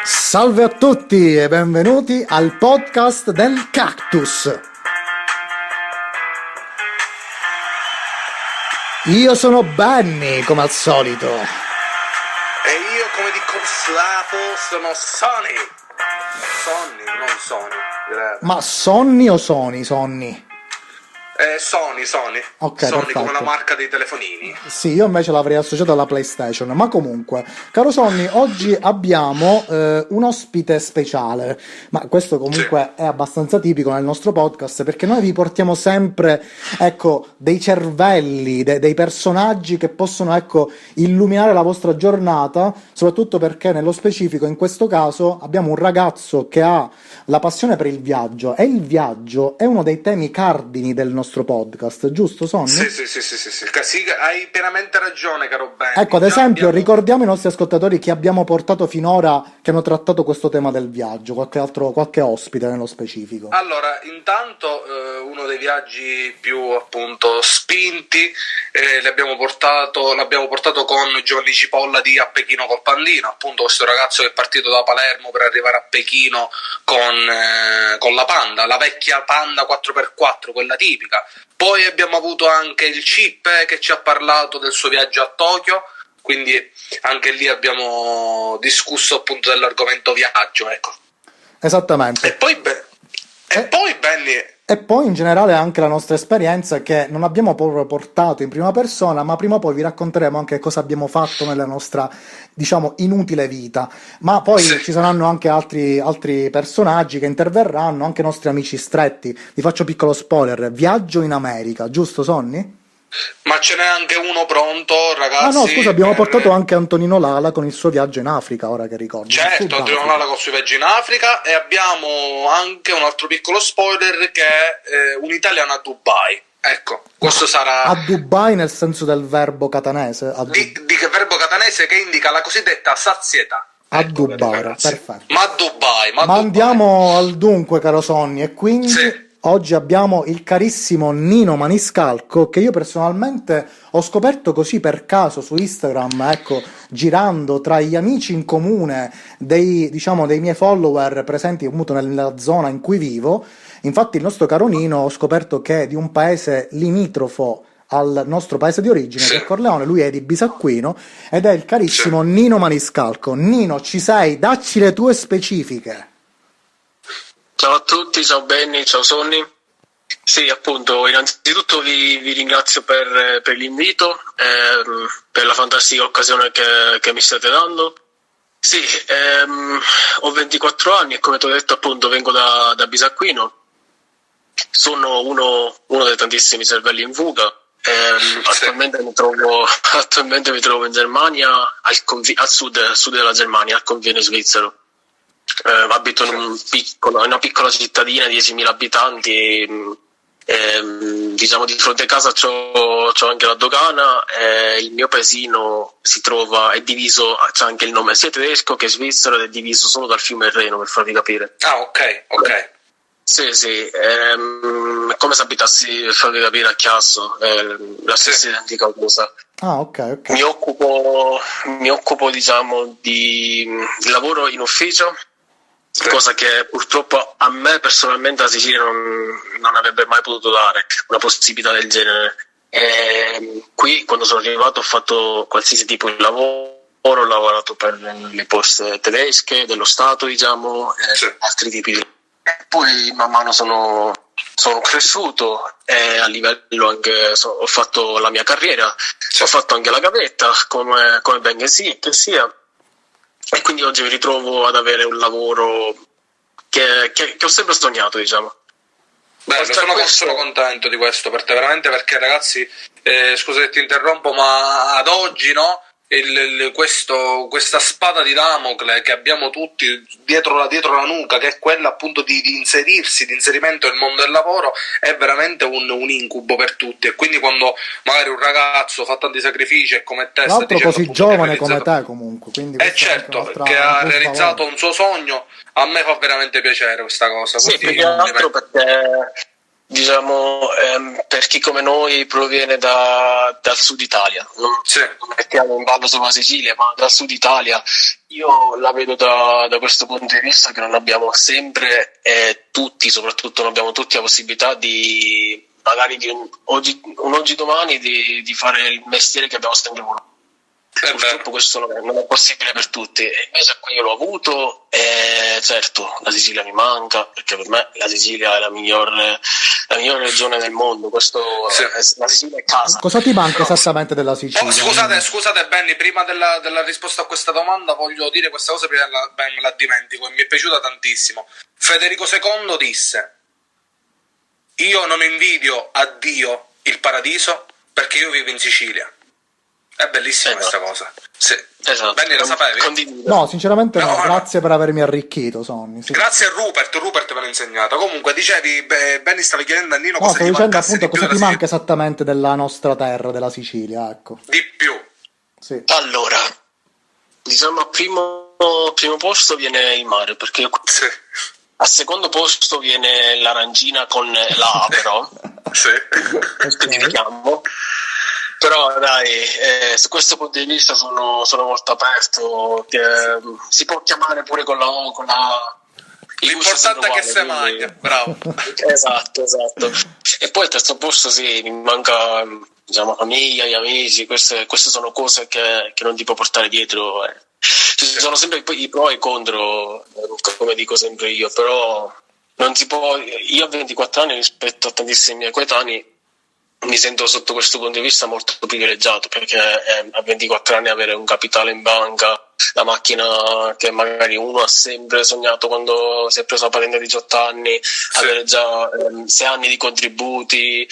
Salve a tutti e benvenuti al podcast del Cactus. Io sono Benny, come al solito. E io, come dico Slapo, sono Sonny. Sonny, non Sony. Ma Sonny o Sony? Sonny. Sony. Ok, Sony, perfetto. come la marca dei telefonini. Sì, io invece l'avrei associato alla PlayStation. Ma comunque, caro Sonny, oggi abbiamo un ospite speciale. Ma questo comunque è abbastanza tipico nel nostro podcast, perché noi vi portiamo sempre, ecco, dei cervelli, dei personaggi che possono, ecco, illuminare la vostra giornata, soprattutto perché nello specifico, in questo caso, abbiamo un ragazzo che ha la passione per il viaggio, e il viaggio è uno dei temi cardini del nostro podcast, giusto Sonny? Sì, hai pienamente ragione, caro Ben. Ecco, ad esempio, ricordiamo ai nostri ascoltatori chi abbiamo portato finora che hanno trattato questo tema del viaggio, qualche ospite nello specifico. Allora, intanto uno dei viaggi più appunto spinti l'abbiamo portato con Giovanni Cipolla di A Pechino col Pandino, appunto questo ragazzo che è partito da Palermo per arrivare a Pechino con la Panda, la vecchia Panda 4x4, quella tipica. Poi abbiamo avuto anche il Cippe che ci ha parlato del suo viaggio a Tokyo, quindi anche lì abbiamo discusso appunto dell'argomento viaggio, ecco. Esattamente. E poi Benny, E poi in generale anche la nostra esperienza, che non abbiamo proprio portato in prima persona, ma prima o poi vi racconteremo anche cosa abbiamo fatto nella nostra, diciamo, inutile vita. Ma poi ci saranno anche altri personaggi che interverranno, anche nostri amici stretti. Vi faccio piccolo spoiler: viaggio in America, giusto Sonny? ma ce n'è anche uno pronto, ragazzi. Ah no, scusa, abbiamo portato anche Antonino Lala con il suo viaggio in Africa, ora che ricordo. Certo, Antonino Lala con il suo viaggio in Africa, e abbiamo anche un altro piccolo spoiler che è un italiano a Dubai. Ecco, questo sarà... A Dubai nel senso del verbo catanese? Di che verbo catanese che indica la cosiddetta sazietà. A Ecco, Dubai, ragazzi. perfetto. Ma a Dubai. Ma andiamo al dunque, caro Sonny, e quindi... Sì. Oggi abbiamo il carissimo Nino Maniscalco, che io personalmente ho scoperto così per caso su Instagram, ecco, girando tra gli amici in comune dei miei follower presenti appunto nella zona in cui vivo. Infatti il nostro caro Nino, ho scoperto che è di un paese limitrofo al nostro paese di origine, che è Corleone, lui è di Bisacquino, ed è il carissimo Nino Maniscalco. Nino, ci sei? Dacci le tue specifiche. Ciao a tutti, ciao Benny, ciao Sonny. Sì, appunto, innanzitutto vi ringrazio per l'invito, per la fantastica occasione che mi state dando. Sì, ho 24 anni e come ti ho detto appunto vengo da Bisacquino. Sono uno dei tantissimi cervelli in fuga. Attualmente mi trovo in Germania, al sud della Germania, al confine svizzero. Abito in una piccola cittadina di 10.000 abitanti e, diciamo di fronte a casa c'ho anche la dogana, il mio paesino è diviso, c'è anche il nome sia tedesco che svizzero, ed è diviso solo dal fiume Reno, per farvi capire. Ah, ok. Sì, come se abitassi, per farvi capire, a Chiasso, la stessa identica cosa. Ah, ok. Mi occupo diciamo di lavoro in ufficio, cosa che purtroppo a me personalmente la Sicilia non avrebbe mai potuto dare una possibilità del genere. Qui quando sono arrivato ho fatto qualsiasi tipo di lavoro, ho lavorato per le poste tedesche, dello Stato, diciamo, altri tipi di... E poi man mano sono cresciuto e a livello anche ho fatto la mia carriera, ho fatto anche la gavetta come ben che sia. E quindi oggi mi ritrovo ad avere un lavoro che ho sempre sognato, diciamo. Beh, sono contento di questo per te, veramente, perché ragazzi, scusa se ti interrompo, ma ad oggi, no? Questa spada di Damocle che abbiamo tutti dietro la nuca, che è quella appunto di inserimento nel mondo del lavoro, è veramente un incubo per tutti. E quindi quando magari un ragazzo fa tanti sacrifici e come te, tra l'altro così giovane come te comunque, quindi certo, che ha realizzato un suo sogno, a me fa veramente piacere questa cosa. Sì, più che altro perché diciamo, per chi come noi proviene dal sud Italia, non mettiamo in ballo solo la Sicilia, ma dal sud Italia, io la vedo da questo punto di vista che non abbiamo sempre, tutti, soprattutto non abbiamo tutti la possibilità di, magari di un oggi domani, di fare il mestiere che abbiamo sempre voluto. Purtroppo questo non è possibile per tutti, e invece qui io l'ho avuto, e certo la Sicilia mi manca, perché per me la Sicilia è la miglior regione del mondo. La Sicilia è casa. Cosa ti manca esattamente della Sicilia? Scusate Benny, prima della risposta a questa domanda voglio dire questa cosa, prima me la dimentico, e mi è piaciuta tantissimo. Federico II disse: io non invidio a Dio il paradiso perché io vivo in Sicilia. È bellissima questa cosa. Sì. Esatto. Benny, la sapevi? No, sinceramente no. Grazie per avermi arricchito, Sonny. Sì. Grazie a Rupert me l'ha insegnato. Comunque dicevi, Benny, stavi chiedendo a Nino cosa ti dicendo mancasse appunto di più cosa ti della manca esattamente della nostra terra, della Sicilia, ecco. Di più. Sì. Allora, diciamo al primo posto viene il mare, perché sì. Al secondo posto viene l'arancina con la A, però. Sì. Specifichiamo. Però dai, su questo punto di vista sono molto aperto, si può chiamare pure con la O, con la A. L'importante è che se mangia, bravo. Esatto. E poi al terzo posto sì, mi manca, diciamo, famiglia, gli amici, queste sono cose che non ti può portare dietro. Ci sono sempre i pro e i contro, come dico sempre io, però non si può. Io a 24 anni rispetto a tantissimi miei coetanei mi sento sotto questo punto di vista molto privilegiato, perché a 24 anni avere un capitale in banca, la macchina che magari uno ha sempre sognato quando si è preso la patente a 18 anni, avere già 6 anni di contributi,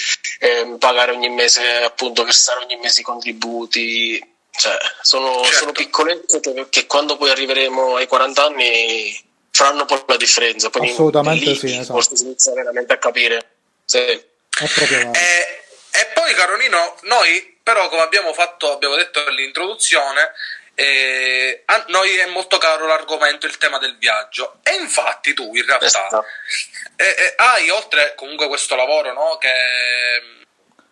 pagare ogni mese, appunto versare ogni mese i contributi, cioè sono piccolezze che quando poi arriveremo ai 40 anni faranno un po' la differenza. Poi assolutamente lì, sì, esatto. Forse si inizia veramente a capire. Sì. È proprio e poi, caro Nino, noi però, come abbiamo detto nell'introduzione, a noi è molto caro l'argomento, il tema del viaggio, e infatti tu in realtà hai, oltre comunque questo lavoro, no, che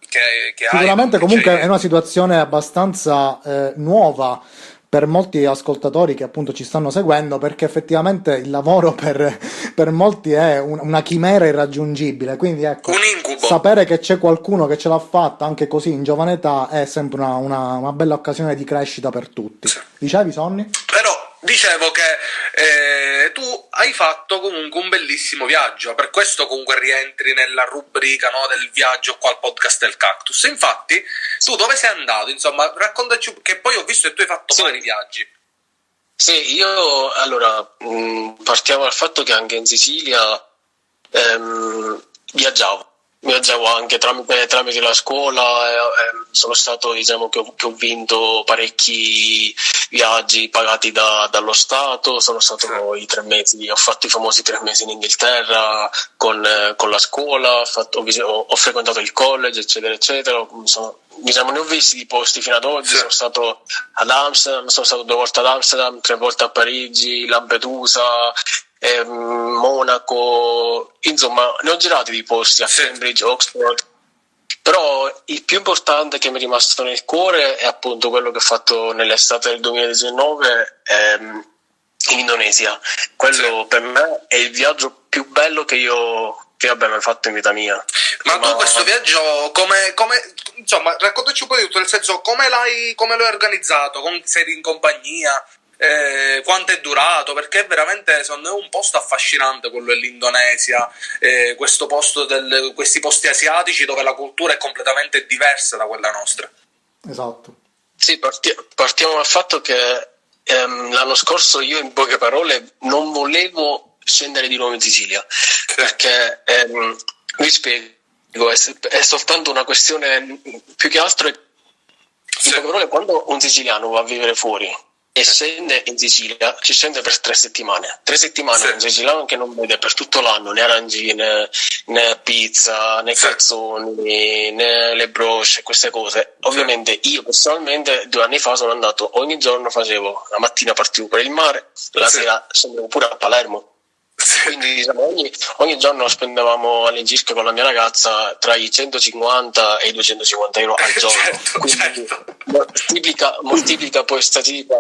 sicuramente hai, comunque è una situazione abbastanza nuova per molti ascoltatori che appunto ci stanno seguendo, perché effettivamente il lavoro per molti è una chimera irraggiungibile, quindi ecco, un incubo. Sapere che c'è qualcuno che ce l'ha fatta anche così in giovane età è sempre una bella occasione di crescita per tutti. Sì. Dicevi, Sonny? Però dicevo che tu hai fatto comunque un bellissimo viaggio, per questo comunque rientri nella rubrica, no, del viaggio qua al podcast del Cactus. Infatti, tu dove sei andato? Insomma, raccontaci, che poi ho visto che tu hai fatto vari viaggi. Sì, io allora partiamo dal fatto che anche in Sicilia viaggiavo anche tramite la scuola, sono stato, diciamo, che ho vinto parecchi viaggi pagati dallo Stato, sono stato ho fatto i famosi 3 mesi in Inghilterra con la scuola, ho frequentato il college, eccetera, eccetera, diciamo, ne ho visti di posti fino ad oggi. Sono stato ad Amsterdam, sono stato 2 volte ad Amsterdam, 3 volte a Parigi, Lampedusa, Monaco, insomma ne ho girati di posti a Cambridge, Oxford, però il più importante che mi è rimasto nel cuore è appunto quello che ho fatto nell'estate del 2019 in Indonesia. Quello per me è il viaggio più bello che abbia mai fatto in vita mia. Ma tu questo viaggio come insomma, raccontaci un po' di tutto, nel senso come l'hai organizzato, sei in compagnia? Quanto è durato? Perché è veramente, secondo me, un posto affascinante quello dell'Indonesia, questo posto questi posti asiatici dove la cultura è completamente diversa da quella nostra. Esatto. Sì, partiamo dal fatto che l'anno scorso io, in poche parole, non volevo scendere di nuovo in Sicilia, perché vi spiego, è soltanto una questione, più che altro in poche parole, quando un siciliano va a vivere fuori e scende in Sicilia, ci scende per 3 settimane. 3 settimane un siciliano che non vede per tutto l'anno né arancine, né pizza, né calzoni, né le brioche, queste cose. Ovviamente io personalmente 2 anni fa sono andato, ogni giorno facevo, la mattina partivo per il mare, la sera scendevo pure a Palermo. Quindi diciamo, ogni giorno spendevamo all'incirca con la mia ragazza tra i 150 e i 250 euro al giorno. Quindi moltiplica poi statistica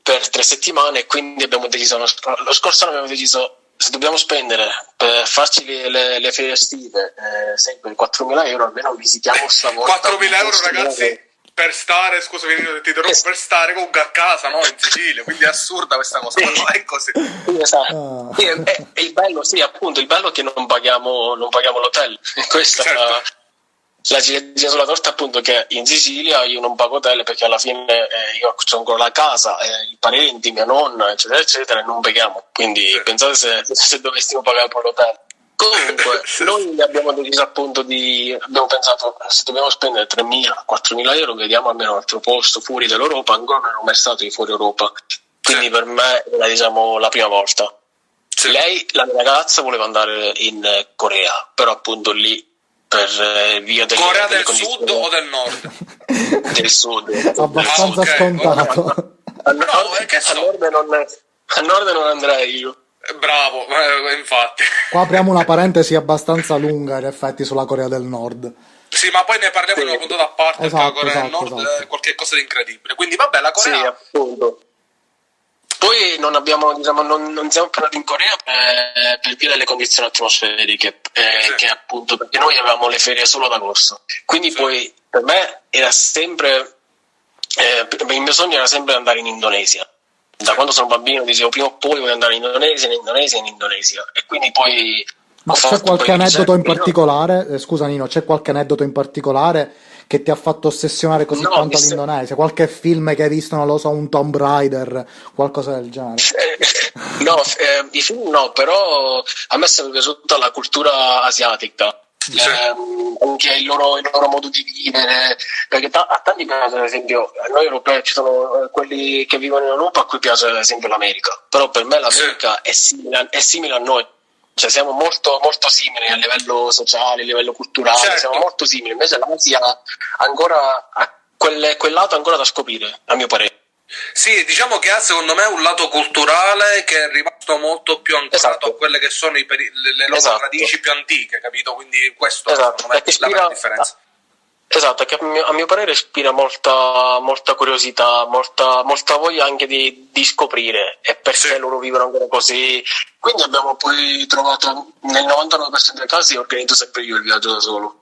per 3 settimane, e quindi abbiamo deciso lo scorso anno abbiamo deciso, se dobbiamo spendere per farci le ferie estive sempre 4.000 euro, almeno visitiamo stavolta 4.000 euro, ragazzi, per stare, scusami, ti interrompo, per stare comunque a casa, no, in Sicilia, quindi è assurda questa cosa, ma non è così. Esatto. E il bello, sì, appunto, il bello è che non paghiamo l'hotel. Questa la ciliegina sulla torta, appunto, che in Sicilia io non pago hotel perché alla fine io ho ancora la casa, i parenti, mia nonna, eccetera, eccetera, e non paghiamo. Quindi pensate se dovessimo pagare per l'hotel. Comunque, noi abbiamo deciso appunto abbiamo pensato, se dobbiamo spendere 3.000-4.000 euro, vediamo almeno un altro posto fuori dall'Europa. Ancora non ero mai stato in fuori Europa, quindi per me era, diciamo, la prima volta. Lei, la mia ragazza, voleva andare in Corea, però appunto lì per via delle Corea del condizioni... Sud o del Nord? Del Sud. Abbastanza scontato. A nord non andrei io. Bravo, infatti. Qua apriamo una parentesi abbastanza lunga in effetti sulla Corea del Nord. Sì, ma poi ne parliamo in una puntata a parte, perché la Corea del Nord è qualcosa di incredibile. Quindi vabbè, la Corea... Sì, appunto. Poi non siamo andati in Corea per via delle condizioni atmosferiche, che appunto, perché noi avevamo le ferie solo ad agosto. Quindi poi per me era sempre, il mio sogno era sempre andare in Indonesia. Da quando sono bambino dicevo prima o poi voglio andare in Indonesia, e quindi poi... Ma c'è qualche aneddoto in particolare? Scusa Nino, c'è qualche aneddoto in particolare che ti ha fatto ossessionare così tanto all'Indonesia? Qualche film che hai visto, non lo so, un Tomb Raider, qualcosa del genere? No, i film no, però a me è sempre piaciuta la cultura asiatica. Anche il loro modo di vivere, perché a tanti piace, ad esempio, a noi europei ci sono quelli che vivono in Europa a cui piace ad esempio l'America, però per me l'America è simile a noi, cioè siamo molto, molto simili a livello sociale, a livello culturale, siamo molto simili. Invece l'Asia ancora ha quel lato ancora da scoprire, a mio parere. Sì, diciamo che ha secondo me un lato culturale che è rimasto molto più ancorato a quelle che sono le loro radici più antiche, capito? Quindi questo secondo me è la vera differenza. Esatto, che a mio parere ispira molta curiosità, molta voglia anche di scoprire, e perché loro vivono ancora così. Quindi abbiamo poi trovato, nel 99% dei casi organizzo sempre io il viaggio da solo.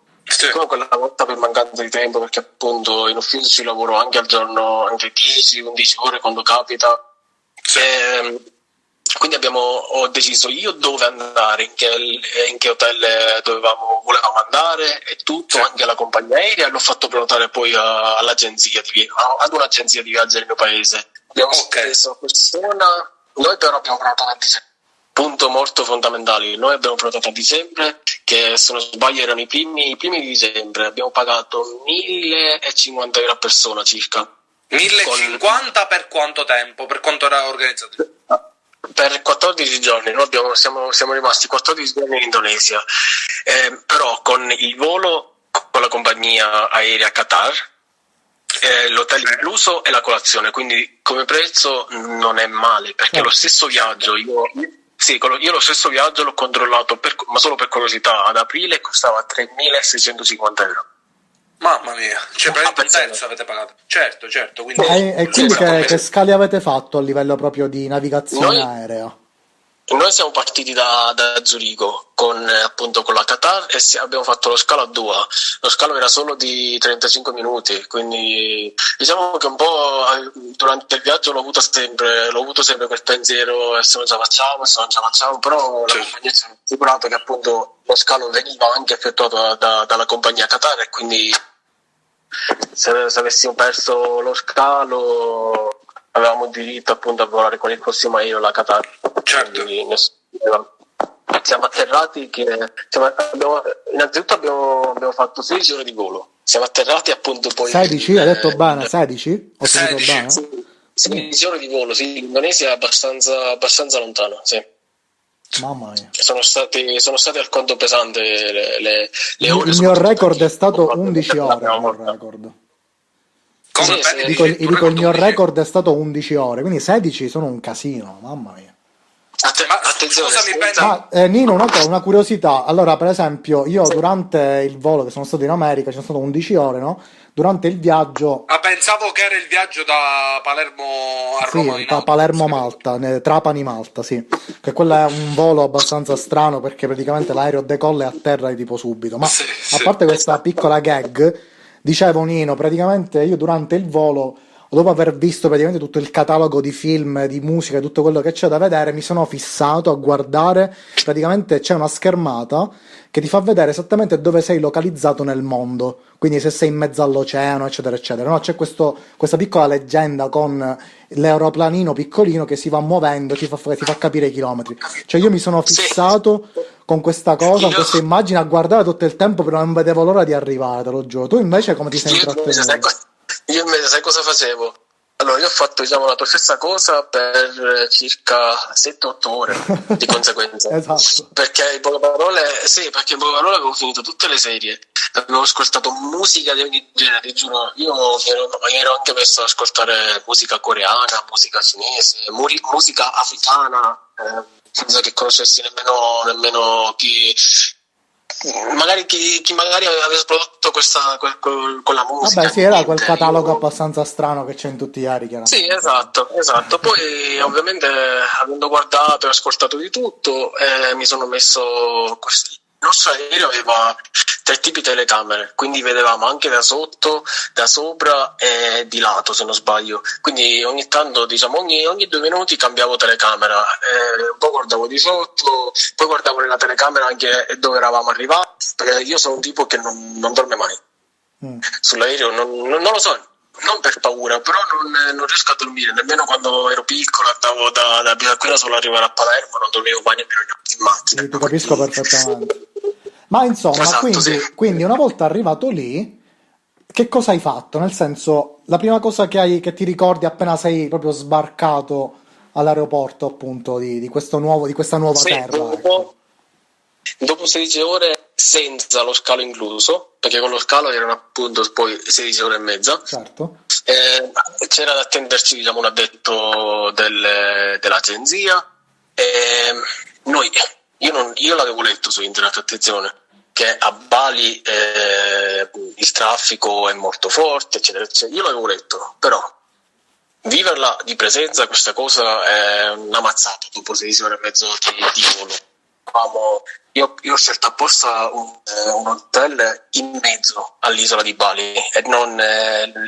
Come quella volta per mancanza di tempo, perché appunto in ufficio ci lavoro anche al giorno, anche 10-11 ore quando capita. Quindi ho deciso io dove andare, in che hotel volevamo andare e tutto, anche la compagnia aerea. L'ho fatto prenotare poi ad un'agenzia di viaggio del mio paese. Abbiamo speso persona, noi però abbiamo prenotato a dicembre. Punto molto fondamentale, noi abbiamo prenotato a dicembre, che se non sbaglio erano i primi di dicembre. Abbiamo pagato 1.050 euro a persona circa. 1.050 per quanto tempo? Per quanto era organizzato? Per 14 giorni, noi siamo rimasti 14 giorni in Indonesia, però con il volo con la compagnia aerea Qatar, l'hotel incluso e la colazione, quindi come prezzo non è male, perché lo stesso viaggio io lo stesso viaggio l'ho controllato, ma solo per curiosità, ad aprile costava 3.650 euro. Mamma mia, cioè per un terzo avete pagato. Certo, quindi... E quindi che scali avete fatto a livello proprio di navigazione aerea? Noi siamo partiti da Zurigo con la Qatar e abbiamo fatto lo scalo a Doha. Lo scalo era solo di 35 minuti, quindi diciamo che un po' durante il viaggio l'ho avuto sempre quel pensiero, se non ce la facciamo, però la compagnia ci ha assicurato che appunto lo scalo veniva anche effettuato dalla compagnia Qatar, e quindi se avessimo perso lo scalo avevamo diritto appunto a volare con il prossimo aereo la Qatar. Certo. Siamo atterrati innanzitutto abbiamo fatto 16 ore di volo. Siamo atterrati appunto poi 16, hai detto bene, 16? Ho sentito bene? 16 ore di volo, sì, l'Indonesia è abbastanza lontano, sì. Mamma mia. Sono state al conto pesante le ore. Il mio record è stato 11 ore. Il mio record è stato 11 ore, quindi 16 sono un casino, mamma mia. Attenzione, scusami, Ben. Ma Nino, una curiosità. Allora, per esempio, io durante il volo che sono stato in America, ci sono stato 11 ore, no? Durante il viaggio, Ah, pensavo che era il viaggio da Palermo a Roma sì, in auto. Palermo-Malta, Trapani-Malta, sì. Che quello è un volo abbastanza strano perché praticamente l'aereo decolla e atterra tipo subito. Ma Sì, a sì. parte questa piccola gag, dicevo Nino, praticamente io durante il volo, dopo aver visto praticamente tutto il catalogo di film, di musica, tutto quello che c'è da vedere, mi sono fissato a guardare, praticamente c'è una schermata che ti fa vedere esattamente dove sei localizzato nel mondo, quindi se sei in mezzo all'oceano, eccetera, eccetera. No, c'è questa piccola leggenda con l'aeroplanino piccolino che si va muovendo, ti fa capire i chilometri. Cioè io mi sono Sì. fissato con questa cosa, con Io, questa immagine a guardare tutto il tempo, però non vedevo l'ora di arrivare, te lo giuro. Tu invece come ti sei io invece sai, intrattenuto? io invece sai cosa facevo? Allora, io ho fatto, diciamo, la tua stessa cosa per circa 7-8 ore di conseguenza. Esatto. Perché in poche parole, sì, perché in poche parole avevo finito tutte le serie, avevo ascoltato musica di ogni genere, ti giuro, io mi ero anche messo ad ascoltare musica coreana, musica cinese, musica africana, senza che conoscessi nemmeno chi, magari chi magari aveva prodotto con la musica. Vabbè, sì, era quel niente, catalogo io. abbastanza strano che c'è in tutti i vari, Sì, chiaramente. esatto. Poi ovviamente avendo guardato e ascoltato di tutto, mi sono messo. Il nostro aereo aveva 3 tipi di telecamere, quindi vedevamo anche da sotto, da sopra e di lato, se non sbaglio. Quindi ogni tanto, diciamo, ogni 2 minuti cambiavo telecamera. Un po' guardavo di sotto, poi guardavo nella telecamera anche dove eravamo arrivati, perché io sono un tipo che non dorme mai. Mm. Sull'aereo non lo so, non per paura, però non riesco a dormire, nemmeno quando ero piccolo andavo da Bianquera solo arrivare a Palermo, non dormivo mai nemmeno in macchina. Sì, ti capisco perfettamente. Ma insomma, Esatto, sì. quindi una volta arrivato lì, che cosa hai fatto? Nel senso, la prima cosa che ti ricordi appena sei proprio sbarcato all'aeroporto, appunto, di questa nuova Sì, terra, ecco. dopo 16 ore senza lo scalo incluso, perché con lo scalo erano appunto poi 16 ore e mezza, Certo. c'era da attenderci, diciamo, un addetto dell'agenzia. E io l'avevo letto su internet, attenzione, che a Bali il traffico è molto forte, eccetera, eccetera. Io l'avevo letto, però viverla di presenza, questa cosa è una mazzata dopo 16 ore e mezzo di volo. Io ho scelto apposta un hotel in mezzo all'isola di Bali e non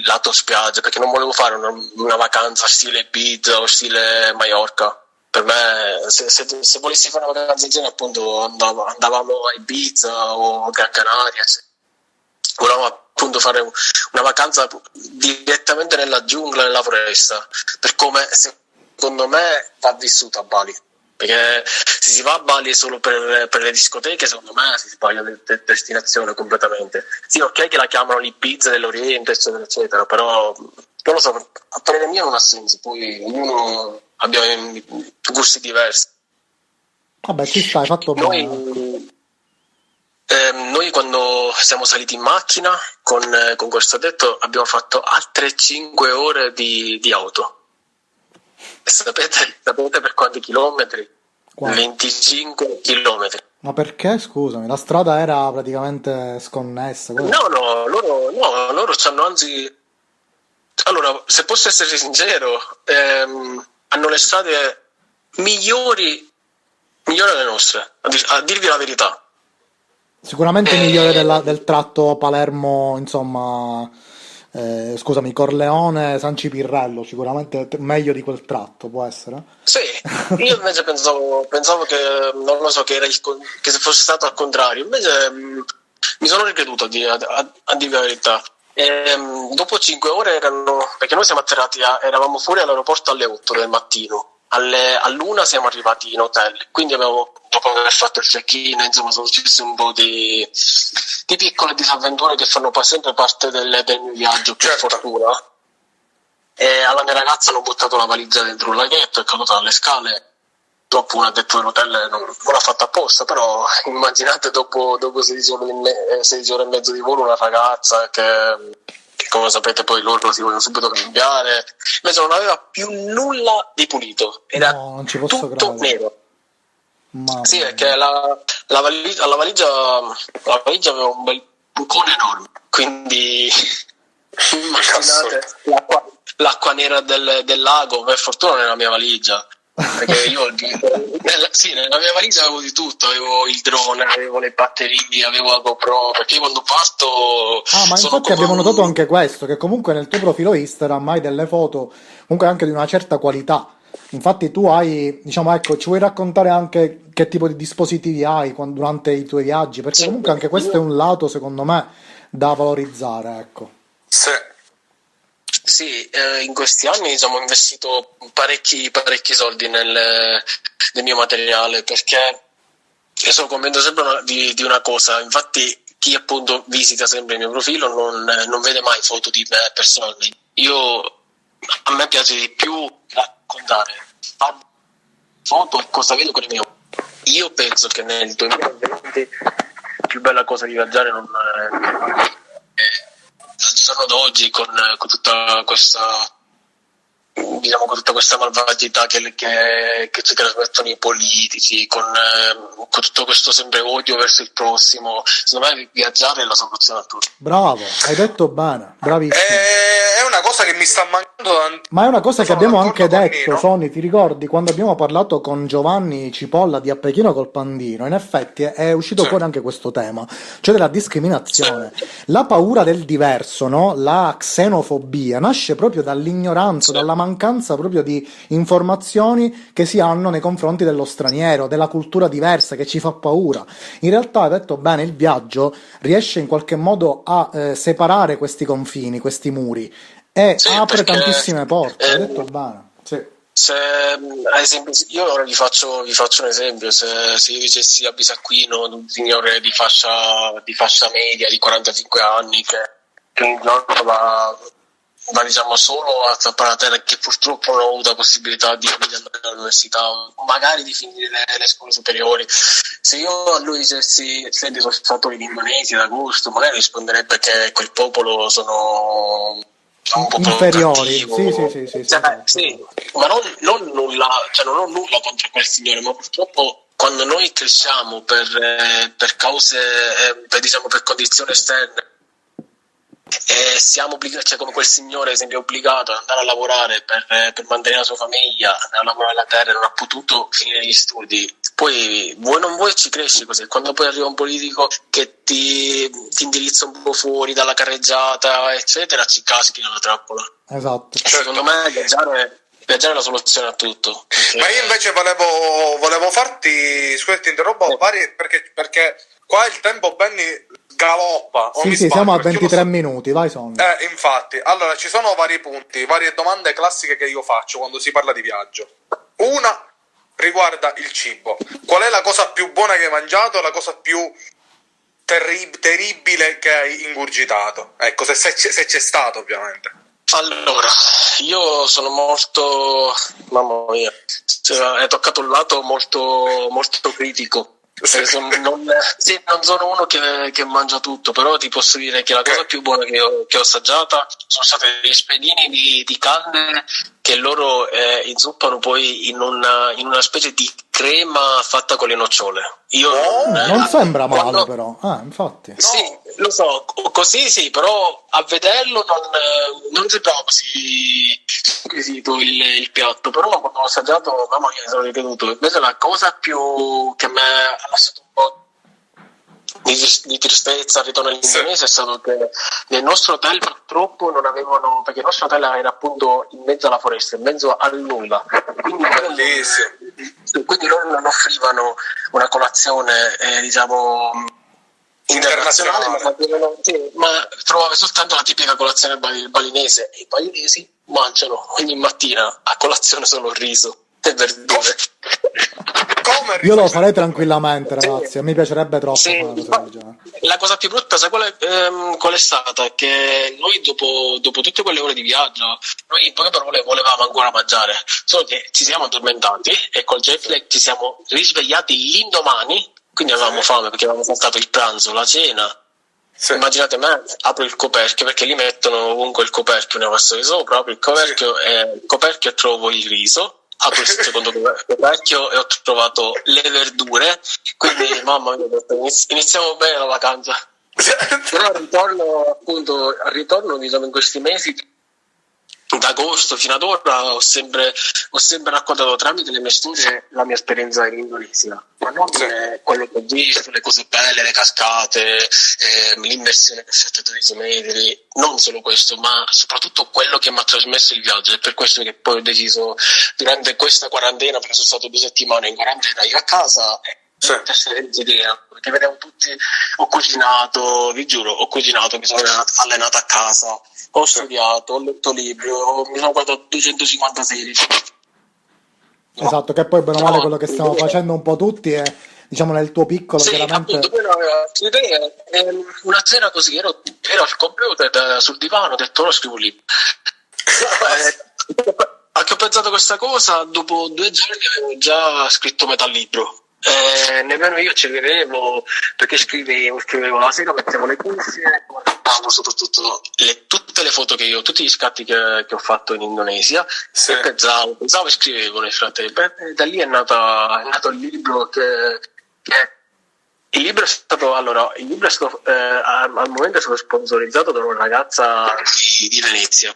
lato spiaggia, perché non volevo fare una vacanza stile Ibiza o stile Maiorca. Per me, se volessi fare una vacanza del genere, appunto andavamo a Ibiza o Gran Canaria. Volevamo appunto fare una vacanza direttamente nella giungla, nella foresta, per come secondo me va vissuta a Bali. Perché se si va a Bali solo per le discoteche, secondo me si sbaglia destinazione completamente. Sì, ok che la chiamano l'Ibiza dell'Oriente, eccetera, eccetera, però non lo so, a parere mio non ha senso, poi ognuno abbiamo gusti diversi. Vabbè, ci sta, hai fatto bene, ecco. Noi quando siamo saliti in macchina con questo addetto abbiamo fatto altre 5 ore di auto. Sapete per quanti chilometri? Quanto? 25 chilometri. Ma perché, scusami, la strada era praticamente sconnessa. No, loro c'hanno anzi. Allora, se posso essere sincero, hanno le strade migliori delle nostre, a dirvi la verità. Sicuramente migliore del tratto Palermo, insomma, scusami, Corleone, San Cipirrello, sicuramente meglio di quel tratto, può essere? Sì, io invece pensavo che, non lo so, che se fosse stato al contrario. Invece mi sono ricreduto a dire la verità. Dopo 5 ore perché noi siamo atterrati, eravamo fuori all'aeroporto alle 8 del mattino. All'1 siamo arrivati in hotel, quindi dopo aver fatto il check-in, insomma, sono successe un po' di piccole disavventure che fanno sempre parte del mio viaggio, per fortuna. E alla mia ragazza hanno buttato la valigia dentro un laghetto, è caduta dalle scale. Dopo un addetto dell'hotel non l'ha fatta apposta, però immaginate dopo 16 ore e mezzo di volo una ragazza che come sapete poi loro si vogliono subito cambiare, invece non aveva più nulla di pulito, era No, non ci posso tutto credere. nero. Mamma Sì, mia. perché la valigia aveva un bel bucone enorme, quindi immaginate l'acqua nera del lago. Per fortuna nella mia valigia, perché io nella mia valigia avevo di tutto, avevo il drone, avevo le batterie, avevo la GoPro, perché io quando parto Ma sono infatti come abbiamo un... notato anche questo, che comunque nel tuo profilo Instagram hai delle foto comunque anche di una certa qualità. Infatti tu hai, diciamo, ecco, ci vuoi raccontare anche che tipo di dispositivi hai durante i tuoi viaggi? Perché Sì, comunque anche questo è un lato, secondo me, da valorizzare, ecco. Sì. Sì, in questi anni diciamo, ho investito parecchi soldi nel mio materiale, perché io sono convinto sempre di una cosa. Infatti chi appunto visita sempre il mio profilo non vede mai foto di me personalmente. A me piace di più raccontare, fare foto e cosa vedo con i miei occhi. Io penso che nel 2020 la più bella cosa di viaggiare non è al giorno d'oggi con tutta questa, diciamo, con tutta questa malvagità che ci trasmettono i politici, con tutto questo sempre odio verso il prossimo. Secondo me viaggiare è la soluzione a tutto. Bravo, hai detto bene, bravissimo. È una cosa che mi sta mancando. Ma è una cosa che Sono abbiamo d'accordo anche con detto, Nino. Sony, ti ricordi quando abbiamo parlato con Giovanni Cipolla di Appechino col Pandino? In effetti è uscito Sì. fuori anche questo tema, cioè della discriminazione. La paura del diverso, no? La xenofobia nasce proprio dall'ignoranza, Sì. dalla mancanza proprio di informazioni che si hanno nei confronti dello straniero, della cultura diversa che ci fa paura. In realtà, hai detto bene, il viaggio riesce in qualche modo a separare questi confini, questi muri. E Sì, apre perché tantissime porte, hai detto bene. Sì. se, ad esempio, io ora vi faccio un esempio. Se io dicessi a Bisacquino, un signore di fascia media di 45 anni che un giorno va diciamo solo a zappare la terra, che purtroppo non ho avuto la possibilità di andare all'università, magari di finire le scuole superiori, se io a lui dicessi senti sono stato in Indonesia ad agosto, magari risponderebbe che quel popolo sono un popolo Inferiori, cattivo. sì, Sì, ma non nulla, cioè non ho nulla contro quel signore, ma purtroppo quando noi cresciamo per cause, diciamo per condizioni esterne, e siamo obbligati, cioè come quel signore ad esempio è obbligato ad andare a lavorare per mantenere la sua famiglia, andare a lavorare alla terra, non ha potuto finire gli studi, poi vuoi non vuoi ci cresci così. Quando poi arriva un politico che ti indirizza un po' fuori dalla carreggiata eccetera, ci caschi nella trappola. Esatto. Secondo me viaggiare è la soluzione a tutto. Ma io invece volevo farti, scusa ti interrompo, perché qua il tempo Benny galoppa. o Sì, mi sì, sbaglio, siamo a perché io 23 minuti, vai Sonny. infatti, allora ci sono vari punti, varie domande classiche che io faccio quando si parla di viaggio. Una riguarda il cibo. Qual è la cosa più buona che hai mangiato, la cosa più terribile che hai ingurgitato? Ecco, se c'è stato, ovviamente. Allora, io sono molto, mamma mia, hai toccato un lato molto, molto critico. Non sono uno che mangia tutto, però ti posso dire che la cosa più buona che ho assaggiata sono stati gli spiedini di carne che loro inzuppano poi in una specie di crema fatta con le nocciole. Non sembra male quando- però, infatti. Sì, lo so, così sì, però a vederlo non sembrava così squisito il piatto, però quando l'ho assaggiato, mamma mia, mi sono ripetuto. Invece la cosa più che mi ha lasciato un po' di tristezza al ritorno all'Indonesia è stato che nel nostro hotel purtroppo non avevano, perché il nostro hotel era appunto in mezzo alla foresta, in mezzo al nulla, quindi loro non offrivano una colazione diciamo internazionale, ma trovavo soltanto la tipica colazione balinese, e i balinesi mangiano ogni mattina a colazione solo il riso e verdure. Io lo farei tranquillamente, ragazzi, a me piacerebbe troppo fare una cosa del genere. La cosa più brutta, sai qual è stata? Che noi dopo tutte quelle ore di viaggio, noi in poche parole volevamo ancora mangiare, solo che ci siamo addormentati e col jet lag ci siamo risvegliati l'indomani, quindi avevamo fame perché avevamo saltato il pranzo, la cena. Sì. Immaginate me, apro il coperchio, perché li mettono ovunque il coperchio nella vassoia di sopra, apro il coperchio e trovo il riso, apro il secondo coperchio e ho trovato le verdure, quindi mamma mia, iniziamo bene la vacanza. Però al ritorno diciamo in questi mesi, da agosto fino ad ora, ho sempre raccontato tramite le mie storie la mia esperienza in Indonesia, ma non quello che ho visto, le cose belle, le cascate, l'immersione per 72 metri, non solo questo, ma soprattutto quello che mi ha trasmesso il viaggio. È per questo che poi ho deciso, durante questa quarantena, perché sono stato 2 settimane in quarantena io a casa, perché vedevo tutti, ho cucinato, vi giuro, mi sono allenato a casa, ho studiato, ho letto libri, mi sono guardato 250 serie. Esatto, che poi bene o male quello che stiamo facendo un po' tutti è, diciamo, nel tuo piccolo, chiaramente. Appunto, una sera così ero al computer, sul divano, ho detto lo scrivo un libro. Anche ho pensato questa cosa, dopo 2 giorni avevo già scritto metà libro. Nemmeno io ci credevo, perché scrivevo la sera, mettevo le cuffie, guardavo soprattutto tutte le foto che io, tutti gli scatti che ho fatto in Indonesia, e pensavo e scrivevo nel frattempo. Da lì è nato il libro il libro è stato al momento è stato sponsorizzato da una ragazza di Venezia.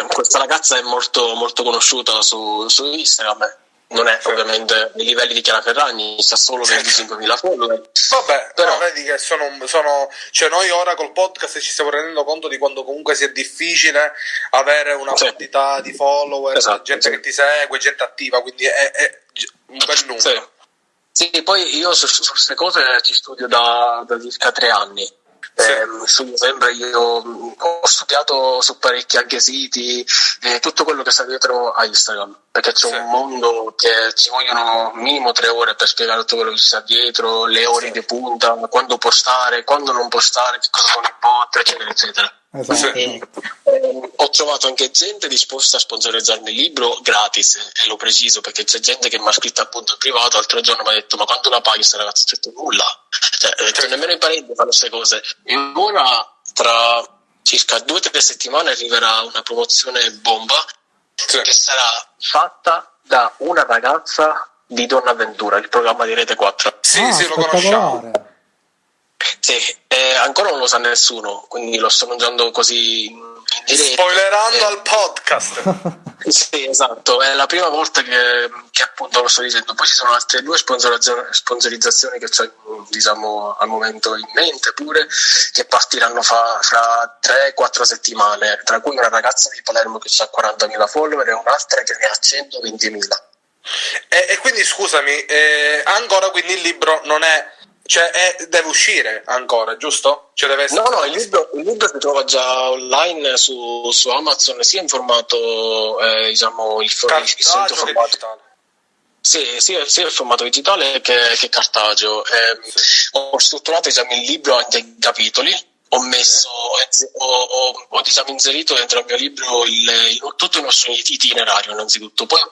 Questa ragazza è molto, molto conosciuta su Instagram. Non è ovviamente ai livelli di Chiara Ferragni, sta solo 25.000 follower. Vabbè, però vedi che sono cioè noi ora col podcast ci stiamo rendendo conto di quando comunque sia difficile avere una quantità di follower, gente che ti segue, gente attiva, quindi è un bel numero. Sì, poi io su queste cose ci studio da circa 3 anni. Io ho studiato su parecchi anche siti, tutto quello che sta dietro a Instagram, perché c'è un mondo che ci vogliono minimo 3 ore per spiegare tutto quello che ci sta dietro, le ore di punta, quando postare, quando non postare, che cosa sono i bot, eccetera eccetera. Ho trovato anche gente disposta a sponsorizzarmi il libro gratis, e lo preciso perché c'è gente che mi ha scritto appunto in privato. L'altro giorno mi ha detto: ma quanto la paghi sta ragazza? Ho detto nulla, nemmeno i parenti fanno queste cose. E ora tra circa 2 o 3 settimane arriverà una promozione bomba che sarà fatta da una ragazza di Donna Avventura, il programma di Rete 4. Sì, lo conosciamo. Ancora non lo sa nessuno, quindi lo sto annunciando così in diretta. Spoilerando al podcast. Sì, esatto, è la prima volta che appunto lo sto dicendo. Poi ci sono altre 2 sponsorizzazioni che ho, diciamo, al momento in mente pure, che partiranno fra 3-4 settimane, tra cui una ragazza di Palermo che ha 40.000 follower e un'altra che ne ha 120.000. E quindi scusami, ancora quindi il libro non è, deve uscire ancora, giusto? Deve essere il libro si trova già online su Amazon, sia in formato diciamo il solito formato digitale. Sia il formato digitale che cartageo. Ho strutturato, diciamo, il libro anche in capitoli. Ho diciamo inserito dentro il mio libro tutto il nostro itinerario innanzitutto, poi ho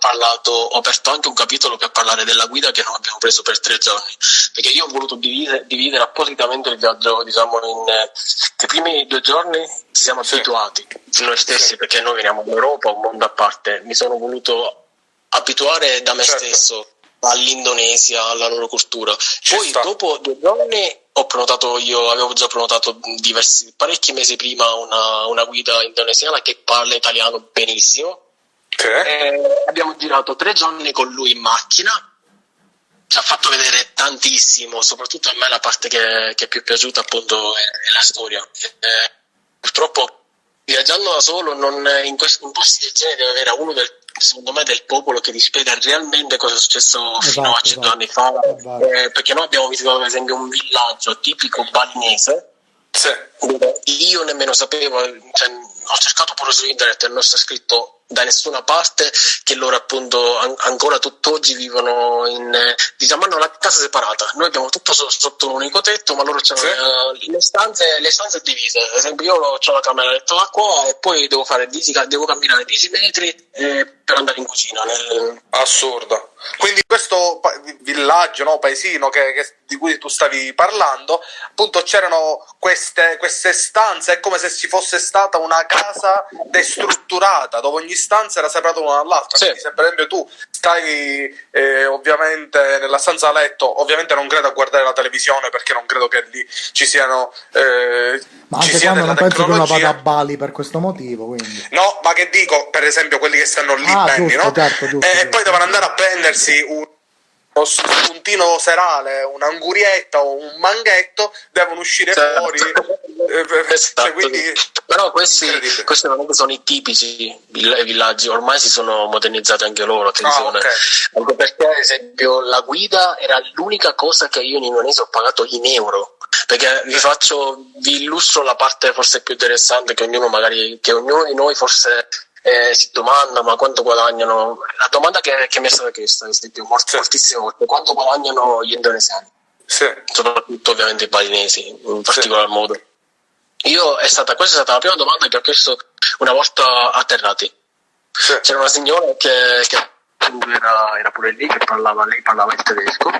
aperto anche un capitolo per parlare della guida che noi abbiamo preso per 3 giorni, perché io ho voluto dividere appositamente il viaggio, diciamo, i primi 2 giorni ci siamo abituati noi stessi, perché noi veniamo dall'Europa, un mondo a parte. Mi sono voluto abituare da me stesso all'Indonesia, alla loro cultura. Poi dopo 2 giorni avevo già prenotato parecchi mesi prima una guida indonesiana che parla italiano benissimo. Abbiamo girato 3 giorni con lui in macchina, ci ha fatto vedere tantissimo, soprattutto a me la parte che è più piaciuta appunto è la storia. Purtroppo viaggiando da solo in posti del genere deve avere uno secondo me del popolo che ti spiega realmente cosa è successo fino a 100 anni fa, perché noi abbiamo visitato per esempio un villaggio tipico balinese dove io nemmeno sapevo, ho cercato pure su internet e non sta scritto da nessuna parte che loro appunto ancora tutt'oggi vivono hanno la casa separata. Noi abbiamo tutto sotto un unico tetto, ma loro hanno le stanze divise. Ad esempio io ho la camera letto da qua e poi devo camminare 10 metri per andare in cucina. Assurdo. Quindi questo villaggio, no, paesino di cui tu stavi parlando, appunto c'erano queste stanze, è come se ci fosse stata una casa destrutturata, dove ogni stanza era separata l'una dall'altra. Quindi se per esempio tu stai ovviamente nella stanza da letto, ovviamente non credo a guardare la televisione, perché non credo che lì ci siano ma anche quando non penso che uno vada a Bali per questo motivo, quindi. No, ma che dico, per esempio quelli che stanno lì benni, giusto, no? Certo, E poi devono andare a prendersi uno spuntino serale, un'angurietta o un manghetto, devono uscire fuori. Esatto. Quindi, però questi non sono i tipici villaggi, ormai si sono modernizzati anche loro, attenzione. Okay. Anche perché, ad esempio, la guida era l'unica cosa che io in Indonesia ho pagato in euro. Perché vi illustro la parte forse più interessante, che ognuno di noi forse si domanda: ma quanto guadagnano? La domanda che mi è stata chiesta, ad esempio, moltissime volte: quanto guadagnano gli indonesiani? Sì. Soprattutto ovviamente i balinesi, in particolar modo. Questa è stata la prima domanda che ho chiesto una volta atterrati. Sì. C'era una signora che era pure lì, che lei parlava il tedesco.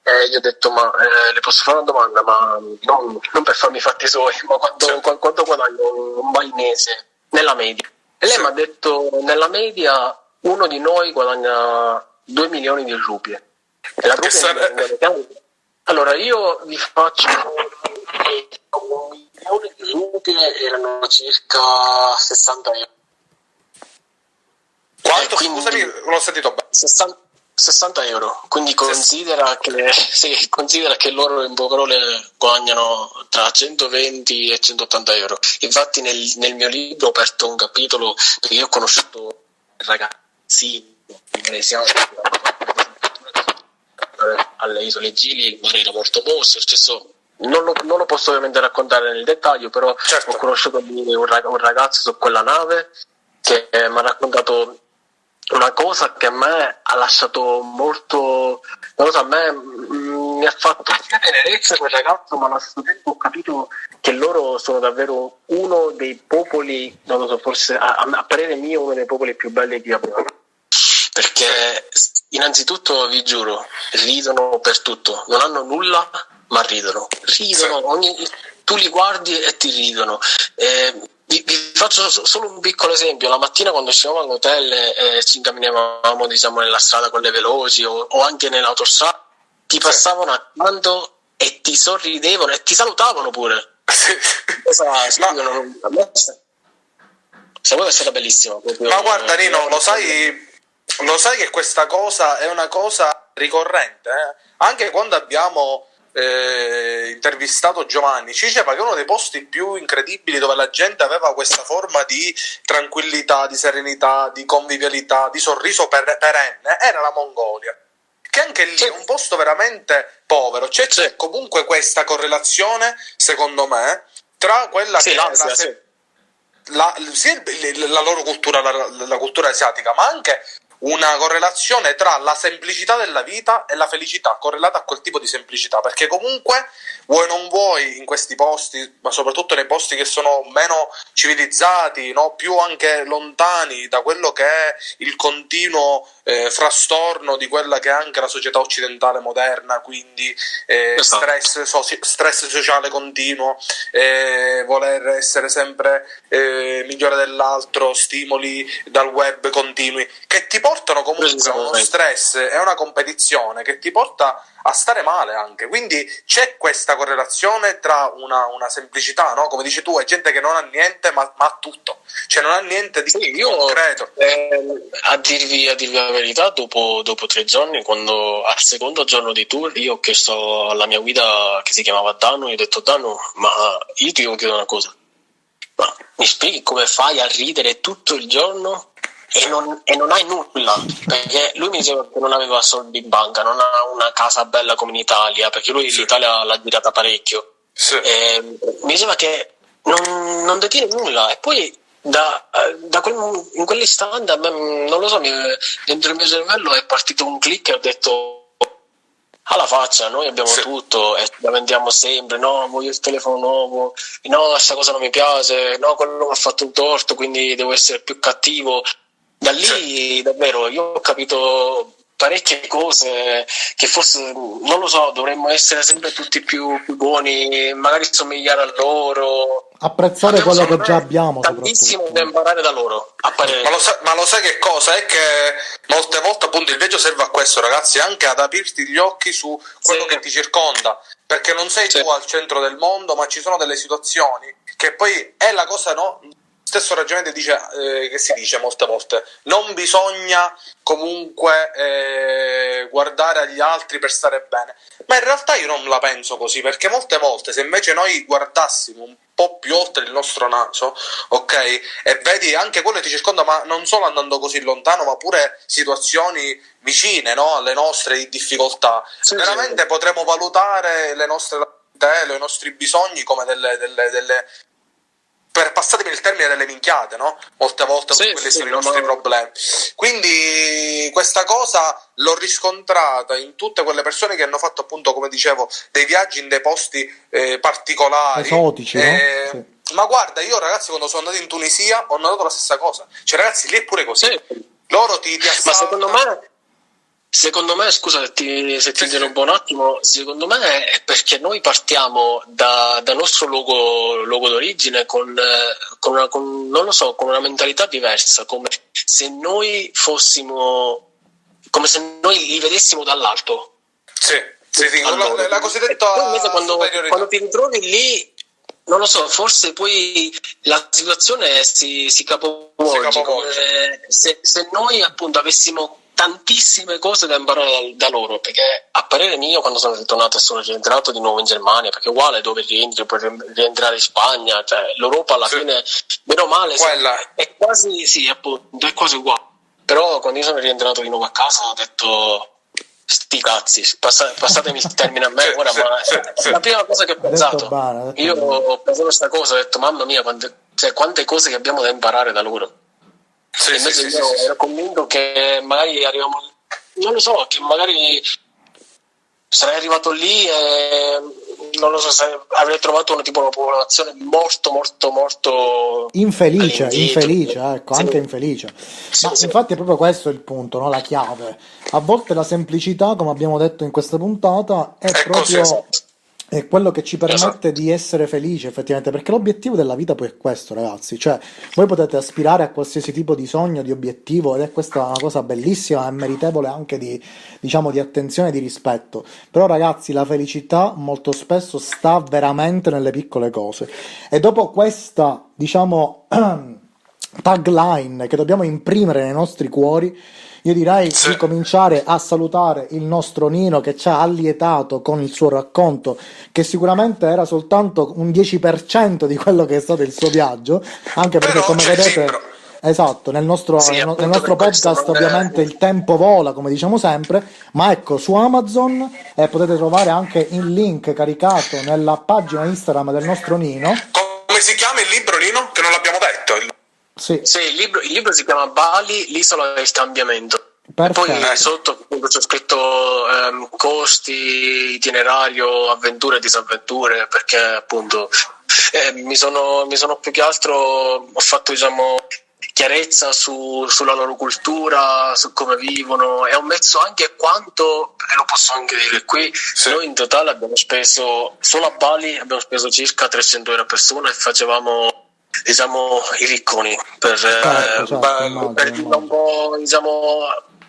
E gli ho detto: ma le posso fare una domanda, ma non per farmi i fatti suoi, ma quanto guadagna un balinese nella media? E lei mi ha detto: nella media uno di noi guadagna 2 milioni di rupie. E la rupia allora io vi faccio 1 milione di rupie, erano circa 60 euro. Quanto? Scusami, non ho sentito bene. 60 euro, quindi considera che loro in poche parole guadagnano tra 120 e 180 euro. Infatti nel mio libro ho aperto un capitolo, perché io ho conosciuto ragazzi indonesiani alle isole Gili, il mare era molto mosso, non lo posso ovviamente raccontare nel dettaglio, però ho conosciuto un ragazzo su quella nave che mi ha raccontato una cosa che a me ha lasciato molto, non lo so, a me mi ha fatto sia tenerezza quel ragazzo, ma allo stesso tempo ho capito che loro sono davvero uno dei popoli, non lo so, forse a parere mio uno dei popoli più belli che abbia. Perché innanzitutto vi giuro, ridono per tutto, non hanno nulla ma ridono, tu li guardi e ti ridono. Vi faccio solo un piccolo esempio: la mattina quando uscivamo all'hotel e ci incamminavamo, diciamo, nella strada con le veloci o anche nell'autostrada, ti passavano accanto e ti sorridevano e ti salutavano pure. È stata bellissima. Ma guarda Nino, lo sai che questa cosa è una cosa ricorrente, Anche quando abbiamo intervistato Giovanni, ci diceva che uno dei posti più incredibili dove la gente aveva questa forma di tranquillità, di serenità, di convivialità, di sorriso perenne era la Mongolia, che anche lì è un posto veramente povero. C'è comunque questa correlazione, secondo me, tra quella che è la loro cultura, la cultura asiatica, ma anche una correlazione tra la semplicità della vita e la felicità correlata a quel tipo di semplicità, perché comunque vuoi non vuoi in questi posti, ma soprattutto nei posti che sono meno civilizzati, no? Più anche lontani da quello che è il continuo frastorno di quella che è anche la società occidentale moderna, quindi stress sociale continuo, voler essere sempre migliore dell'altro, stimoli dal web continui, che ti portano comunque a uno stress e una competizione che ti porta a stare male anche. Quindi c'è questa correlazione tra una semplicità, no? Come dici tu, è gente che non ha niente ma ha tutto, cioè non ha niente di concreto. A dirvi la verità, dopo 3 giorni, quando al secondo giorno di tour io ho chiesto alla mia guida, che si chiamava Danu, io ho detto: Danu, ma io ti devo chiedere una cosa, ma mi spieghi come fai a ridere tutto il giorno e non hai nulla? Perché lui mi diceva che non aveva soldi in banca, non ha una casa bella come in Italia, perché lui l'Italia l'ha girata parecchio. Mi diceva che non detiene nulla, e poi in quell'istante a me, non lo so, dentro il mio cervello è partito un click e ho detto: alla faccia, noi abbiamo tutto e ci lamentiamo sempre, no, voglio il telefono nuovo, no, questa cosa non mi piace, no, quello mi ha fatto un torto, quindi devo essere più cattivo. Da lì davvero io ho capito parecchie cose che forse, non lo so, dovremmo essere sempre tutti più buoni, magari somigliare a loro. Apprezzare Abbiamo, quello che secondo già me, abbiamo, tantissimo soprattutto. da imparare da loro, a parere Ma mio. lo sai che cosa? È che molte volte appunto il viaggio serve a questo, ragazzi, anche ad aprirti gli occhi su quello Sì, che ti circonda, perché non sei sì, tu al centro del mondo, ma ci sono delle situazioni che poi è la cosa, no? Stesso ragionamento dice, che si dice molte volte, non bisogna comunque guardare agli altri per stare bene, ma in realtà io non la penso così, perché molte volte se invece noi guardassimo un po' più oltre il nostro naso, ok, e vedi anche quello che ti circonda, ma non solo andando così lontano, ma pure situazioni vicine, no, alle nostre di difficoltà, sì, veramente potremo valutare le nostre lamentele, i nostri bisogni come delle per passatemi il termine, delle minchiate, no? Molte volte sì, quelli sì, sono i no, nostri problemi. Quindi questa cosa l'ho riscontrata in tutte quelle persone che hanno fatto, appunto, come dicevo, dei viaggi in dei posti particolari. Esotici, no? Sì. Ma guarda, io ragazzi quando sono andato in Tunisia ho notato la stessa cosa. Cioè ragazzi, lì è pure così. sì. Loro ti Ma assaltano. secondo me, scusa se ti Sì, sì. interrompo un attimo, secondo me è perché noi partiamo dal nostro luogo d'origine non lo so, con una mentalità diversa, come se noi li vedessimo dall'alto. Sì, sì, Allora, la e cosiddetta poi invece superiorità. quando ti ritrovi lì, non lo so, forse poi la situazione si capovolge, come se noi appunto avessimo tantissime cose da imparare da loro, perché a parere mio quando sono ritornato e sono rientrato di nuovo in Germania, perché uguale dove rientri, puoi rientrare in Spagna, cioè l'Europa alla Sì. fine, meno male, Quella. è quasi, sì, appunto, è quasi uguale. Però quando io sono rientrato di nuovo a casa ho detto sti cazzi, passatemi il termine a me Sì, ora, sì, ma sì, è sì. la prima cosa che ho Hai detto pensato. bene, hai detto Io bene. ho pensato questa cosa, ho detto mamma mia, quante cose che abbiamo da imparare da loro. Sì, E sì, invece sì, io sì, sì. ero convinto che magari arriviamo, non lo so, che magari sarei arrivato lì e non lo so se avrei trovato una popolazione molto Infelice, all'indietro. ecco, Sì, anche infelice. sì, Ma sì. infatti è proprio questo il punto, no? La chiave. A volte la semplicità, come abbiamo detto in questa puntata, è È così. proprio è quello che ci Esatto. permette di essere felici, effettivamente, perché l'obiettivo della vita poi è questo, ragazzi. Cioè, voi potete aspirare a qualsiasi tipo di sogno, di obiettivo, ed è questa una cosa bellissima e meritevole anche di, diciamo, di attenzione e di rispetto. Però, ragazzi, la felicità molto spesso sta veramente nelle piccole cose. E dopo questa, diciamo, tagline che dobbiamo imprimere nei nostri cuori, io direi Sì. di cominciare a salutare il nostro Nino che ci ha allietato con il suo racconto, che sicuramente era soltanto un 10% di quello che è stato il suo viaggio, anche perché Però come c'è il vedete, libro. esatto, nel nostro, Sì, nel appunto nostro per questo podcast non ovviamente il tempo vola, come diciamo sempre, ma ecco, su Amazon potete trovare anche il link caricato nella pagina Instagram del nostro Nino. Come si chiama il libro, Lino? Che non l'abbiamo detto. Sì, sì, il libro si chiama Bali, l'isola del cambiamento. E poi perfetto. sotto appunto c'è scritto costi, itinerario, avventure e disavventure, perché appunto mi sono più che altro, ho fatto diciamo chiarezza sulla loro cultura, su come vivono, e ho messo anche quanto, e lo posso anche dire qui, Sì. noi in totale abbiamo speso, solo a Bali abbiamo speso circa 300 euro a persona e facevamo diciamo i ricconi per Certo, per dirla un po' diciamo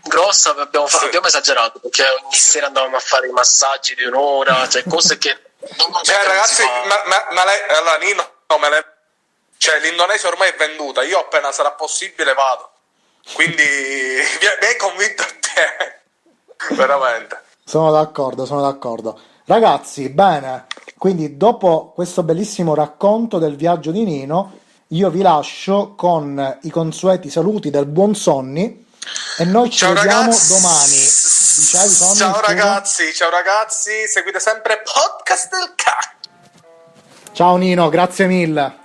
grossa, abbiamo esagerato perché ogni sera andavamo a fare i massaggi di un'ora, cioè cose che Cioè, ragazzi, ma lei, allora, Nino, cioè, l'Indonesia ormai è venduta. Io appena sarà possibile vado. Quindi mi hai convinto te. Veramente. Sono d'accordo, sono d'accordo. Ragazzi, bene, quindi dopo questo bellissimo racconto del viaggio di Nino, io vi lascio con i consueti saluti del buon Sonny e noi ci Ciao vediamo ragazzi. domani. Dicevi, Sonny, Ciao scusa? ciao ragazzi, seguite sempre Podcast del Cacchio. Ciao Nino, grazie mille.